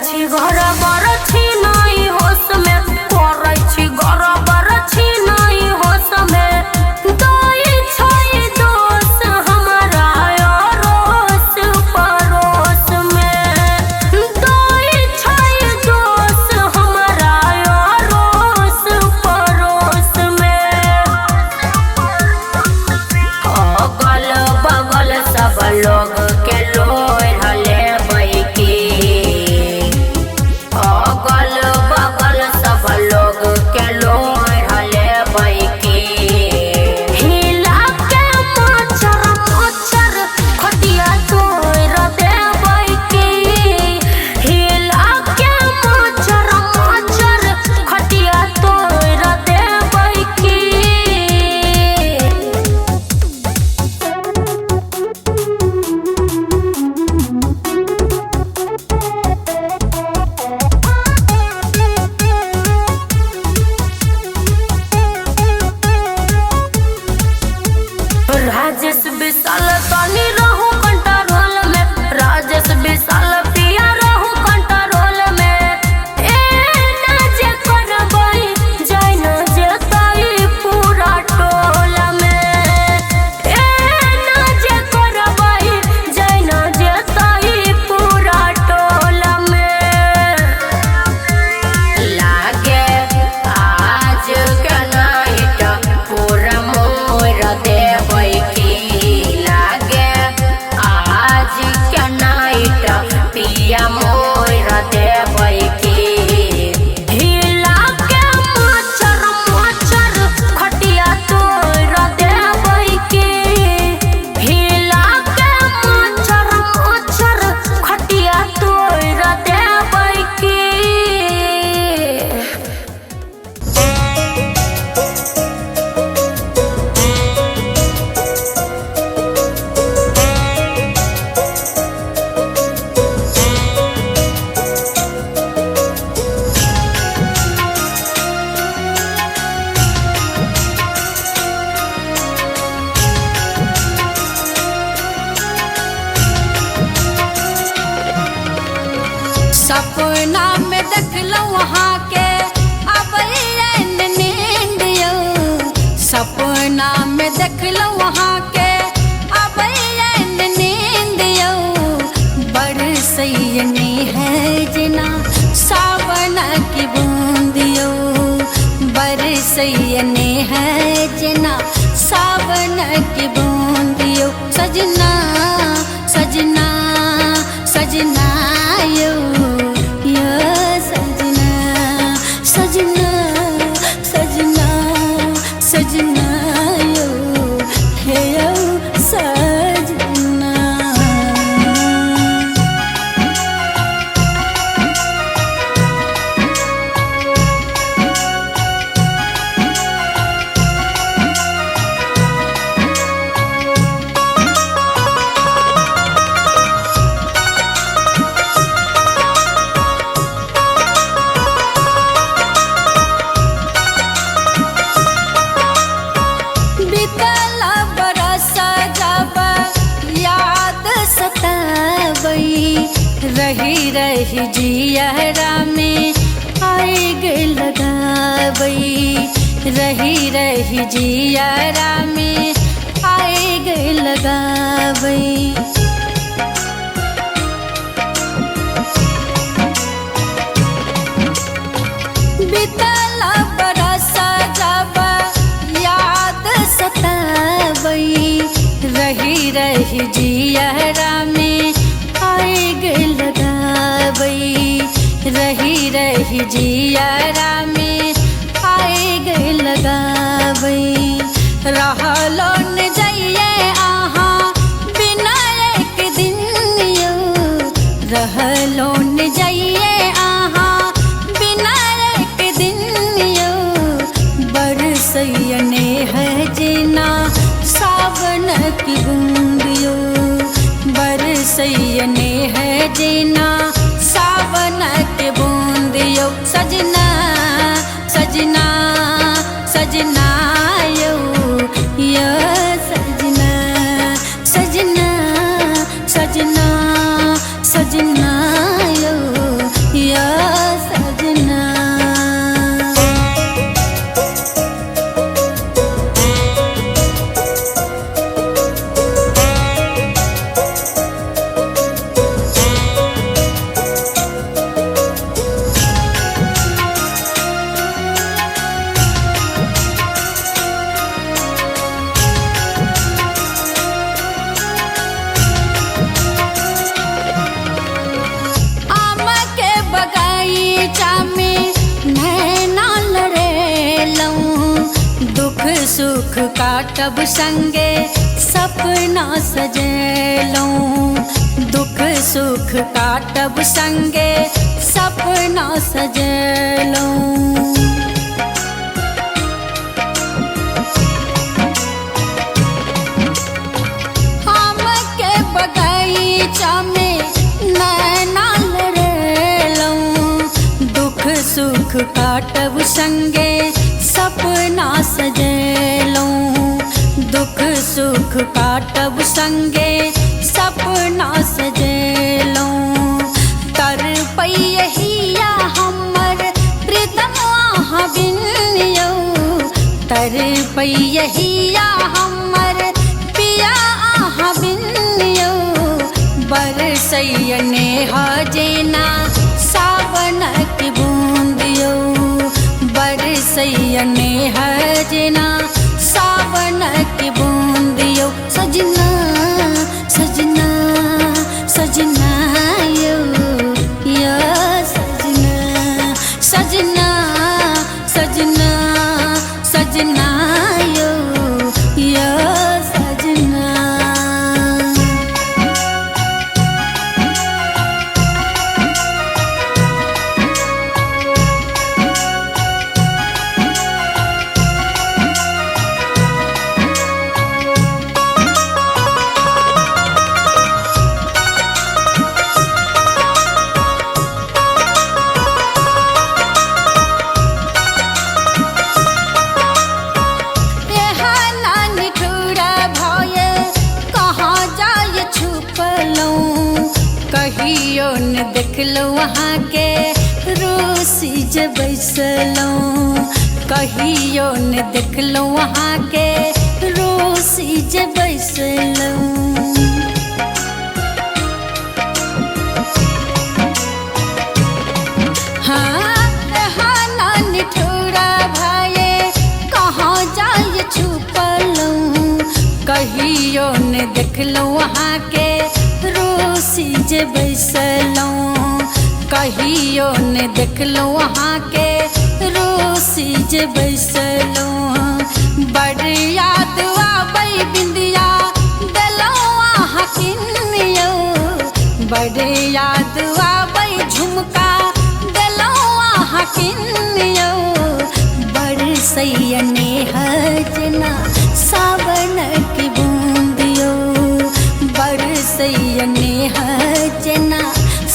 छी घर बर छी नहीं होश में, करे छी घर बर छी नहीं होश में। दाई छै दोस्त हमारा अड़ोस पड़ोस में, दाई छै दोस्त हमारा अड़ोस पड़ोस में। अगल बगल सब लोग के लोहले बैकी, अगल बगल सब लोग के लोहले बैकी। हिला के मच्छर मच्छर खटिया तोड़ देबै की, हिला के मच्छर मच्छर खटिया तोड़ देबै की। राजेश विशाल तनी रहू कंट्रोल में, राजेश विशाल पिया रहू कंट्रोल में। ए ना जे करबै जाय न जेतै पूरा टोल में, ए ना जे करबै जाय न जेतै पूरा टोल में। लागे आज के नाइट पूरा मोर देबै की, लागे आज के नाइट पिया मोर देबै की। हिला के मच्छर मच्छर खटिया तोड़ देबै की, हिला के मच्छर मच्छर खटिया तोड़ देबै की। सपना में देखलौ वहाँ के अबैन नींद यौ, सपना में देखलौ वहाँ के अबैन नींद यौ। बरसैनी है जना सावन की बूंद यौ, बरसैनी है जना सावन की बूंद यौ। सजना सजना सजना यौ, सजना सजना सजना सजना यौ, हे यौ सजना। बीतल बरस जब याद सताबै, रही रही जियरा में आग लगाबै, रही रही जियरा में आग लगाबै। बीतल बरस जब याद सताबै, रही रही जियरा में आग लगाबै, रही रही जियरा में आग लगाबै। रहलो न जाइए अहाँ बिना एक दिन यौ, रहलो न जाइए अहाँ बिना एक दिन यौ। बरसैने है जना सावन की बूंद यौ, बरसैने है जना सावन की बूंद यौ। सजना सजना सजना यौ, या सजना सजना सजना सजना यौ, काटब संगे सपना सजेलूं, दुख सुख काटब संगे सपना सजेलूं। आम के बगीचा में नैना लड़ेलूं, दुख सुख काटब संगे सपना सजेलूं, दुख सुख काटब संगे सपना सजेलूं। तर पैहिया हमर प्रीतम आहा बिनियो, तर पैहिया हमर पिया आहा बिनियो। बरसैया नेहा जेना सावन की बूंदियो, बरसैया नेहा जेना सावन की बूंदियो। सजना सजना सजना यो या सजना सजना सजना सजना यो या सजना। कहियो न देखलो वहाँ के रूसी जे बैसलूं, कहियो न देखलो वहाँ के रूसी जे बैसलूं। हाँ ना निठुरा भाये कहाँ जाए छुपलूं, कहियो न देखलो वहाँ के रूसी जे बैसलूं, कहियो न देखलूं वहाँ के रूसी जे बैसलूं। बड़ याद आबै बिंदिया देलौं आहा किनियो, बड़ याद आबै झुमका देलौं आहा किनियो। बरसैया नेहा जेना सावन की बूंदियो, बरसैया नेहा जेना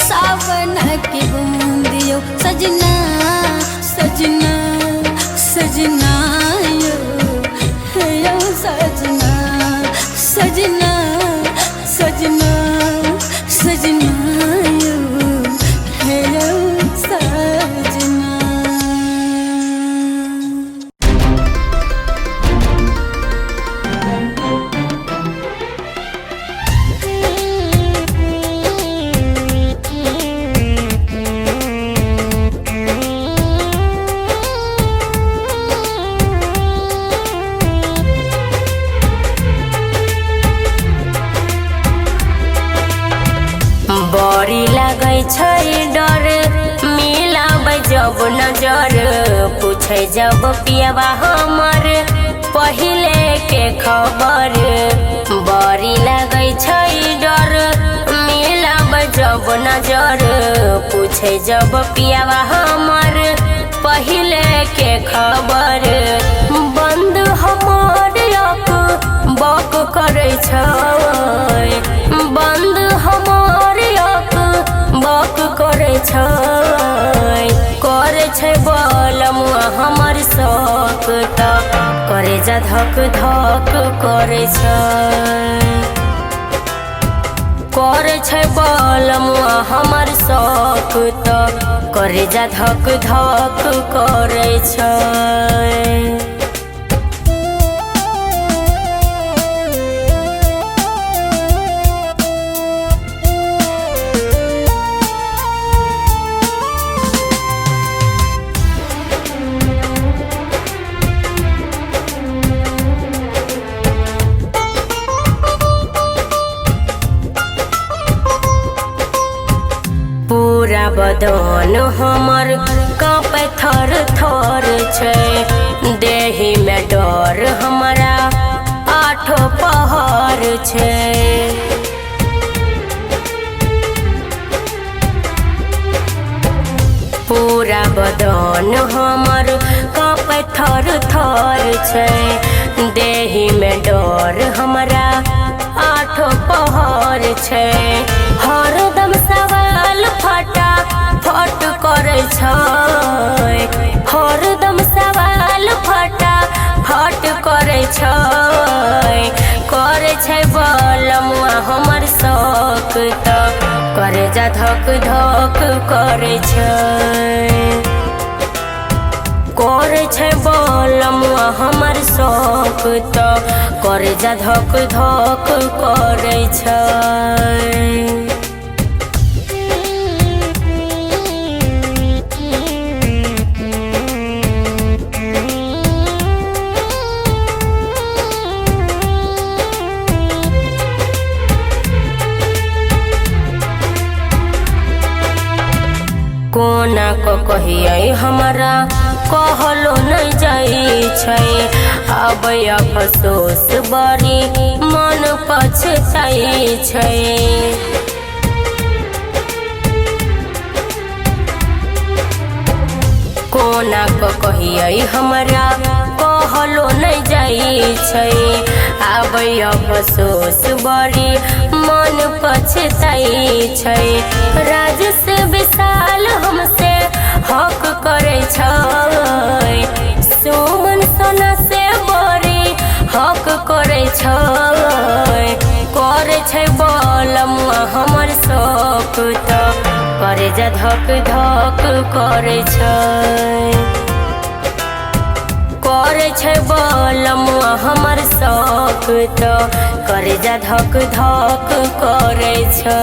सावन की बूंदियो। सजना सजना सजना यो यो सजना सजना सजना सजना यो यो सजना। बड़ी लगै छै डर मिलाबै जब नजर, पूछे जब पियवा हमर पहिले के खबर। बड़ी लगै छै डर मिलाबै जब नजर, पूछे जब पियवा हमर पहिले के खबर। बंद हमर अक बक करै छै, बंद हमर अक बक करै छै, करे छै बलमुआ हमर शौक त करे जा धक धक करे छै, करे छै बलमुआ हमर शौक त करे जा धक धक करे छै। बदन हमर कांपे थर थर छै देहि में डर हमरा आठो पहर छै। पूरा बदन हमर कांपे थर थर छै देहि में डर हमरा आठो पहर छै। हरदम सवाल फटा फट करे छै हरदम सवाल फटा फट करे छै। करे छै बलमुआ हमर शौक त करे जा धक धक करे छै। करे छै बलमुआ हमर शौक त करे जा धक धक करे छै। कोना को कहिए हमरा कहलो नहीं जाई छै अब अफसोस बड़ी मन पछताई छै। कोना को कहिए हमरा कहलो नहीं जाई छै अब अफसोस बड़ी मन पछताई छै। राज से विशाल हमसे हक करे छै सुमन सोना से बड़ी हक करे छै। करे छै बलमुआ हमर शौक त करे जा धक धक करे छै। करे छै बलमुआ हमर शौक त करे जा धक धक करे छै।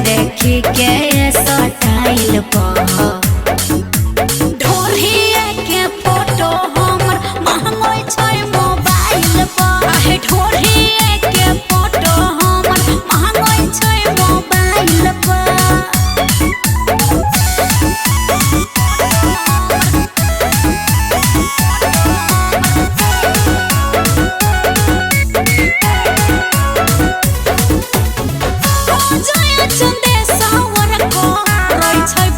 देखी के स्टाइल पर ढोलिया के फोटो हमर महंगोई छै मोबाइल पर। आहे ढोलिया के फोटो हमर महंगोई छै मोबाइल पर। चंदे सावर को रोई छै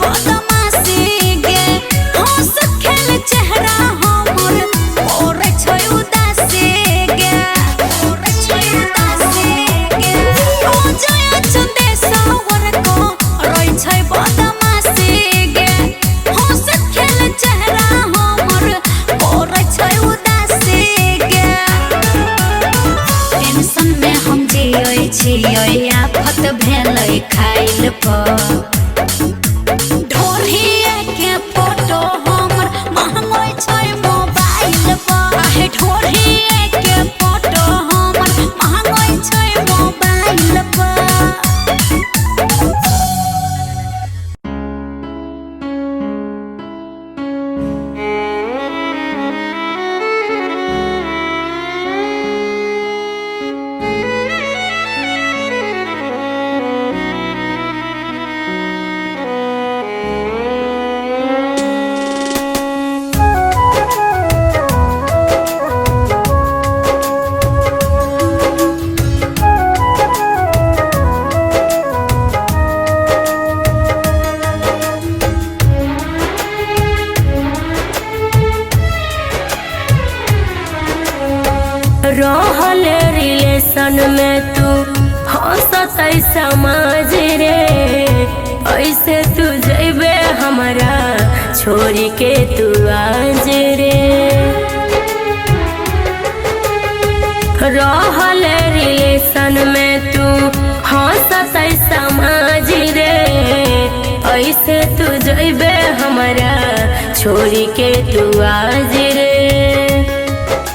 समाज रे, ऐसे तू जैबे हमारा छोड़ी के तू आज रे। रहल रिलेशन में तू हंसत समाज रे, ऐसे तू जैबे हमारा छोड़ी के तू आज रे।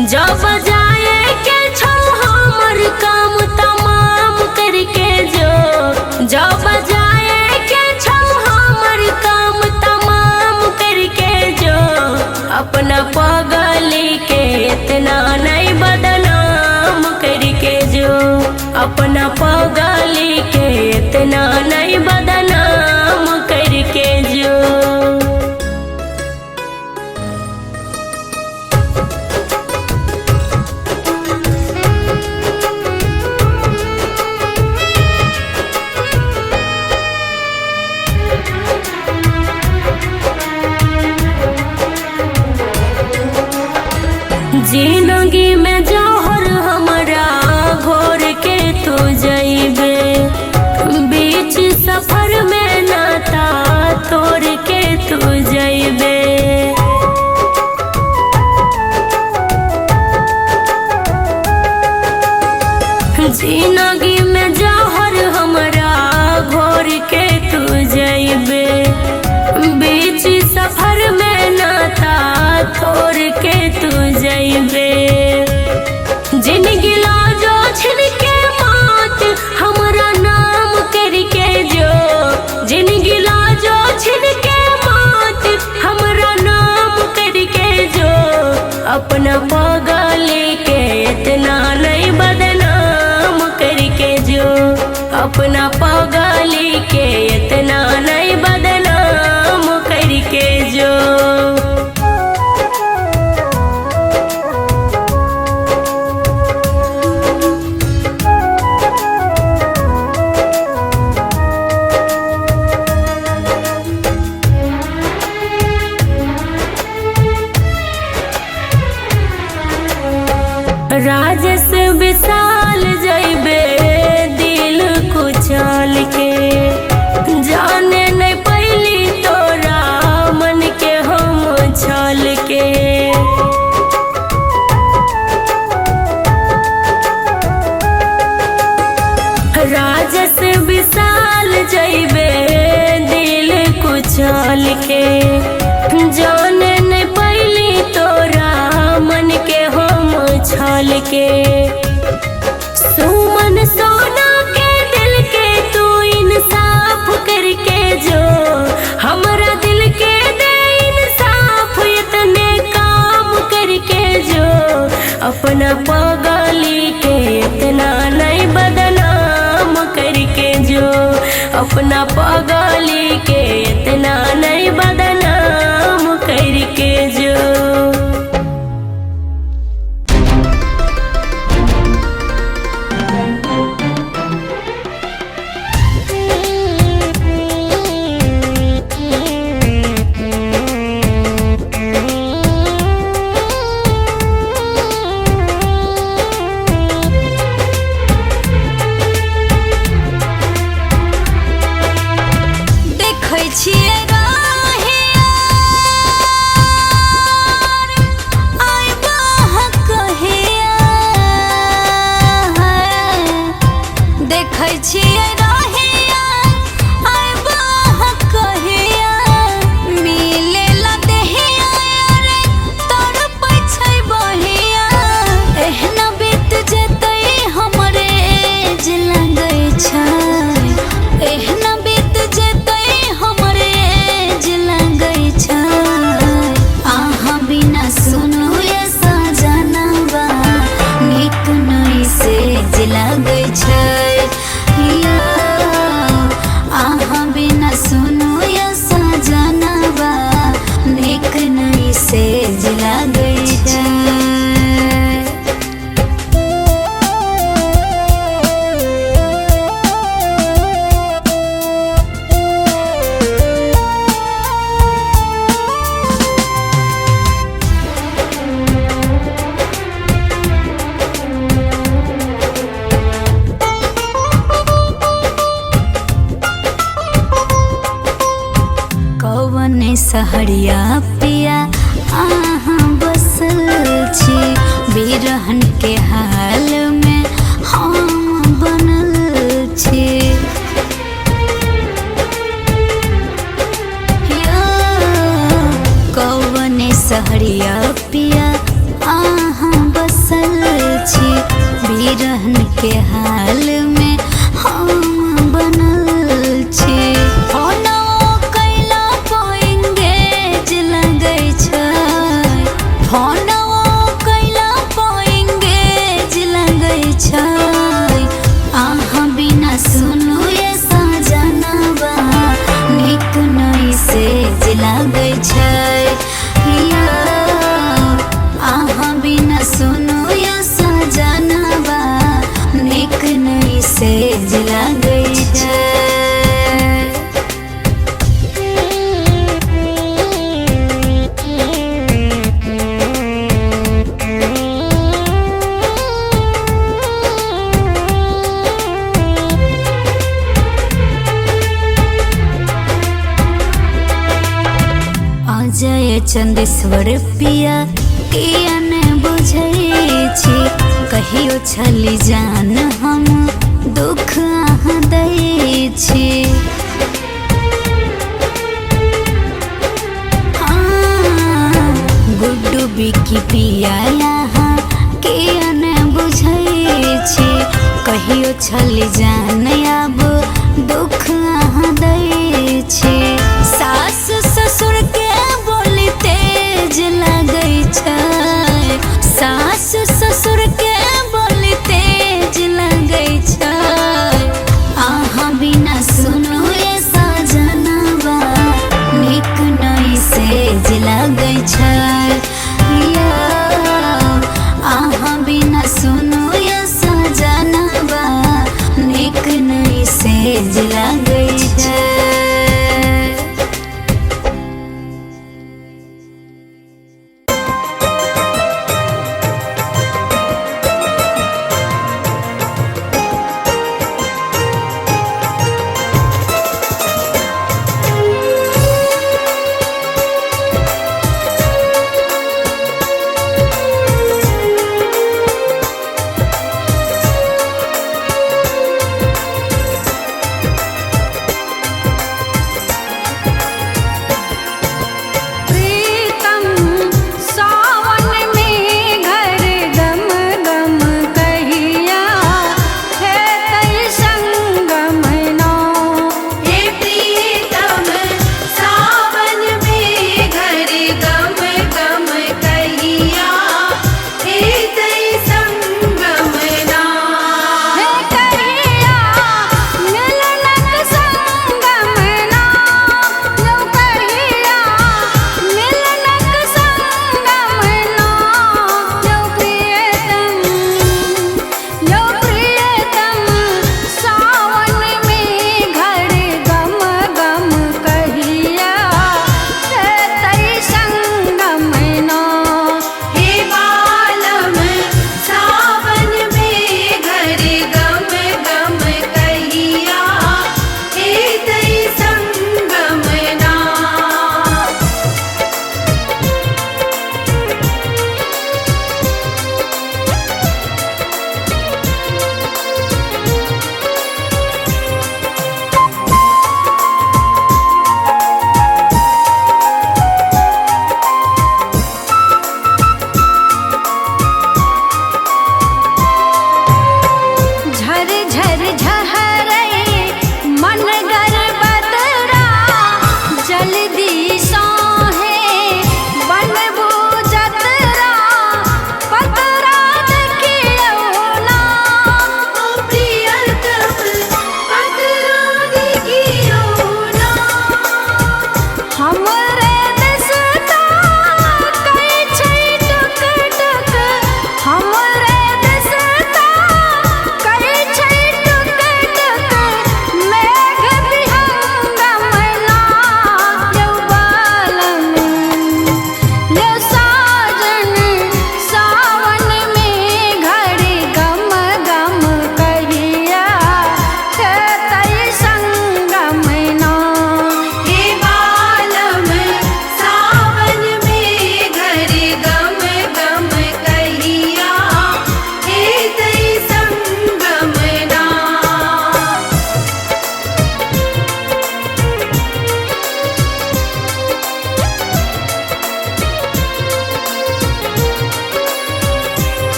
जब जाए के छो हमर काम तमाम करके जो, जब जाए के छो हमर काम तमाम करके जो, अपना पगली के इतना नहीं बदनाम करके जो, अपना पगली के इतना नहीं बदनाम करके जो। जिंदगी में जौहर हमारा घोर के तू जइबे, बीच सफर में नाता तोड़ के तू जइबे। जिंदगी में जौहर हमारा घोर के तू जइबे, बीच सफर में नाता तोड़ के तू जइबे। जिंदगी लाजो छिन के मात हमारा नाम करके जो, जिंदगी लाजो छिन के मात हमारा नाम करके जो, अपना पगली के इतना नहीं बदनाम करके जो, अपना पगली के इतना नहीं बदनाम करके जो। राजेश विशाल जइबे दिल कुचल के, जाने नहीं पैली तोरा मन के हम छल के। राजेश विशाल जइबे दिल कुचल के, जाने नहीं पैली तोरा मन के हम छल के। सुमन सोना के दिल के तू इंसाफ करके जो, हमारा दिल के दे इंसाफ इतने काम करके जो, अपना पगली के इतना नहीं बदनाम करके जो, अपना पगली के इतना नहीं बदनाम करके जो। कौवन सहरिया पिया आहाँ बसल छी बिरहन के हाल में हम बनल छी कौवन सहरिया पिया आहाँ बसल छी बिरहन के हाल में हम बनल छी फोनो कैला पोएंगेज लगै छै फोनो कैला पोएंगेज लगै छै आहाँ बिना सुनु ये सजनवा नीक नहीं से लगै छै आहाँ बिना सुनु ये सजनवा नीक नहीं से लगै छै अजय चंदेश्वर पिया किया ने बुझै छी कहियो छली जान हम दुख आहाँ दै छी गुड्डू बिकी पिया यहाँ किया ने बुझै छी कहियो छली जान अब दुख आहाँ दै छी सास ससुर के बोली तेज लगै छै सास ससुर के बोली तेज लगै छै आहाँ बिना सुनु ये सजनवा नीक नहीं से लगै छै आहाँ बिना सुनु ये सजनवा नीक नहीं से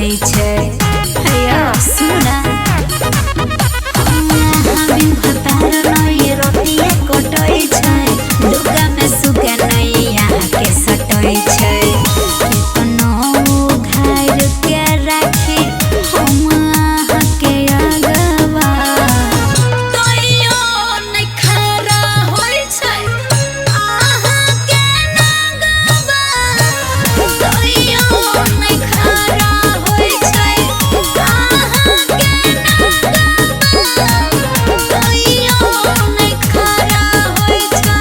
सटै छै हैया सुना हमिन भतार नई रोटिए कटै छै दुगा में सुगा नैया के सटै छै केतनो घायर के राखी हम के आगवा तैयो नै खरा होय छै के नगवा तैयो नै खरा होय छै के नगवा तैयो नै खरा होय छै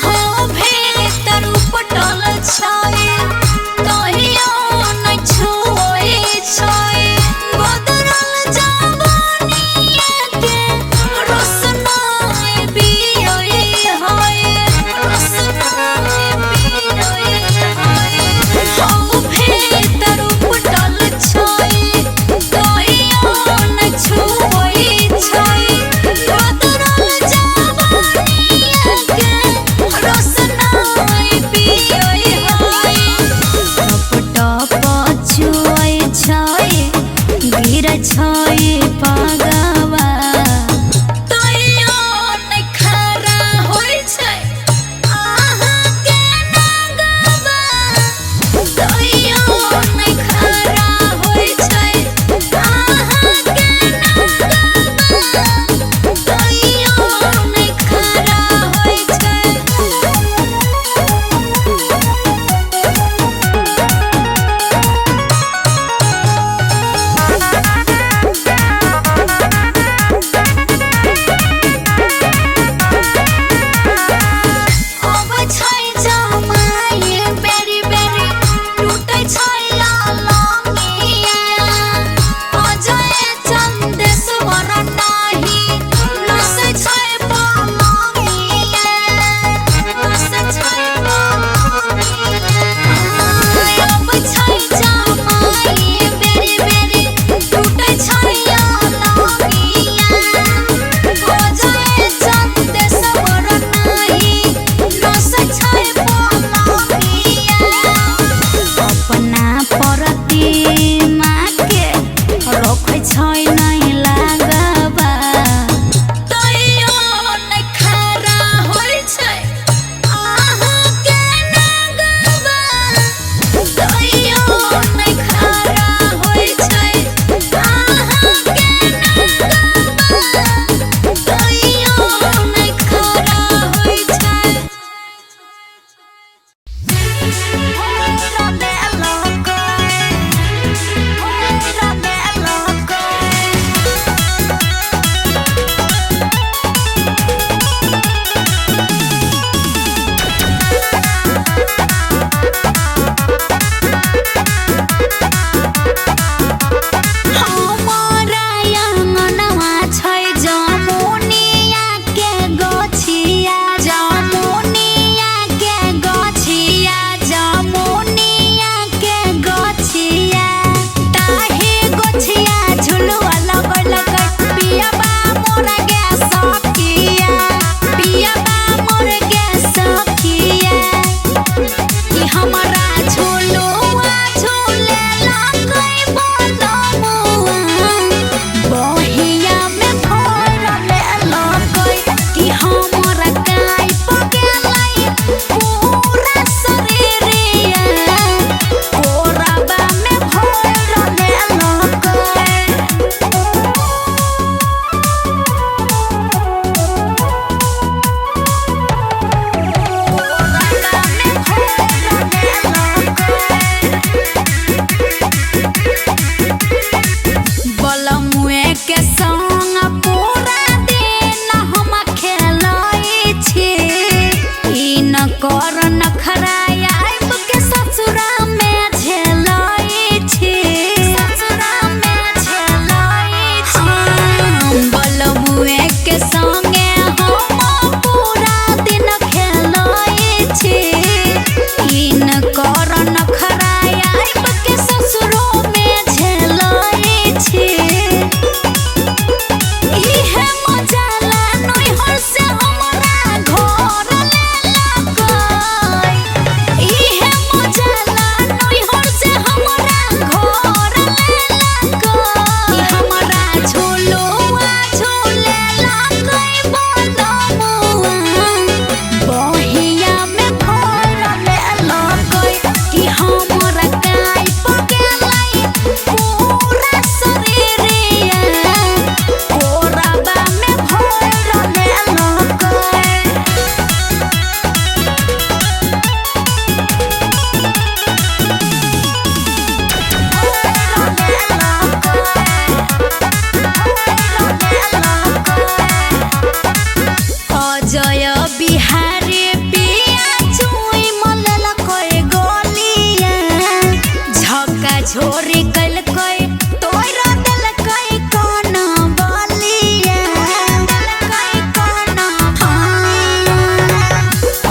हो भीतर उपटल छै तहियो नै छुए छै बदरल जवानिए के रोशनाई बियोई होय रोशनाई बियोई होय हो भीतर उपटल छै तहियो नै छुए छै बदरल जवानिए के रोशनाई बियोई होय टप टप छुए छै गिर छै पागवा तैयो नै खरा होय छै के नगवा तैयो नै खरा होय छै के नगवा तैयो नै खरा होय छै चोरी कल कोई तोरा दिल कोई कौन बोलिया कोई कौन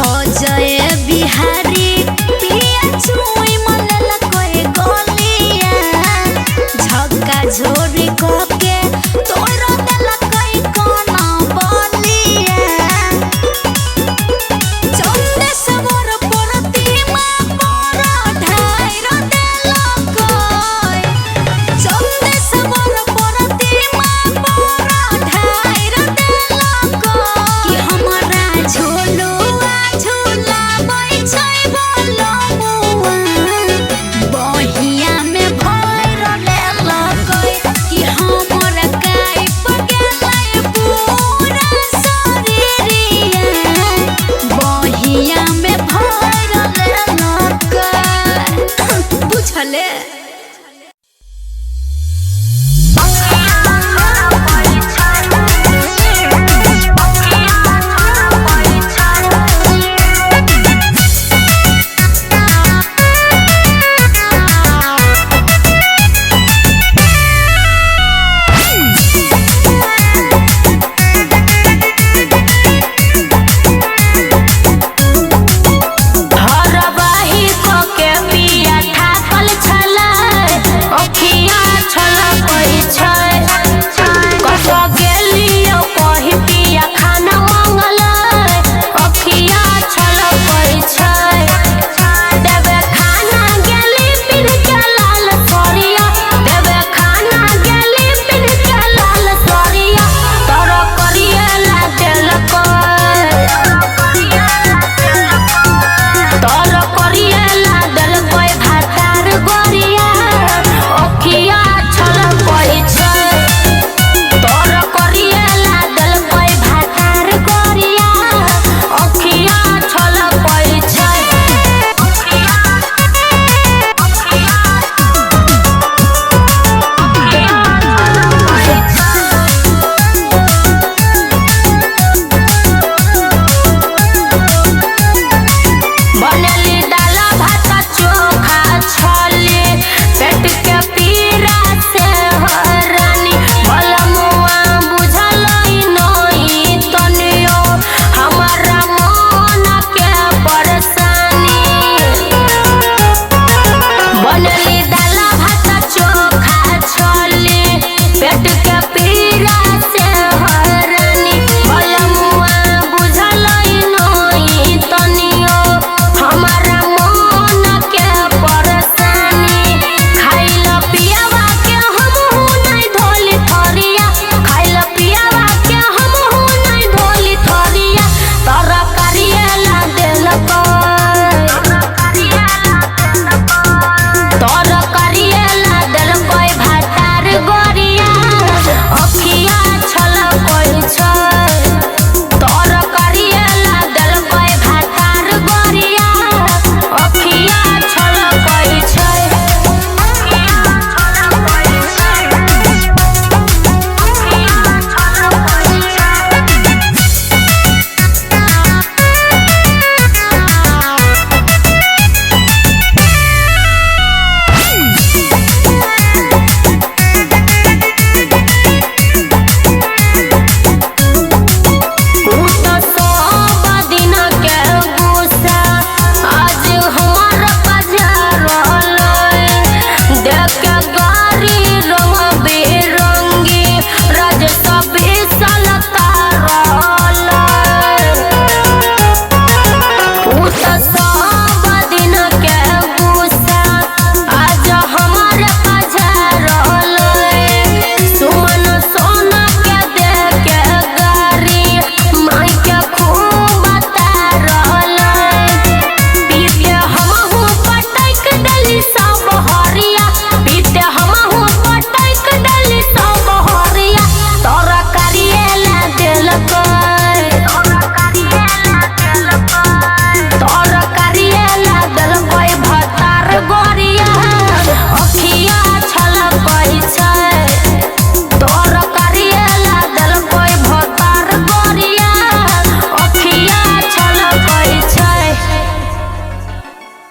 ओ जय बिहारी पिया चुई मलल कोई गोलिया झक्का झोर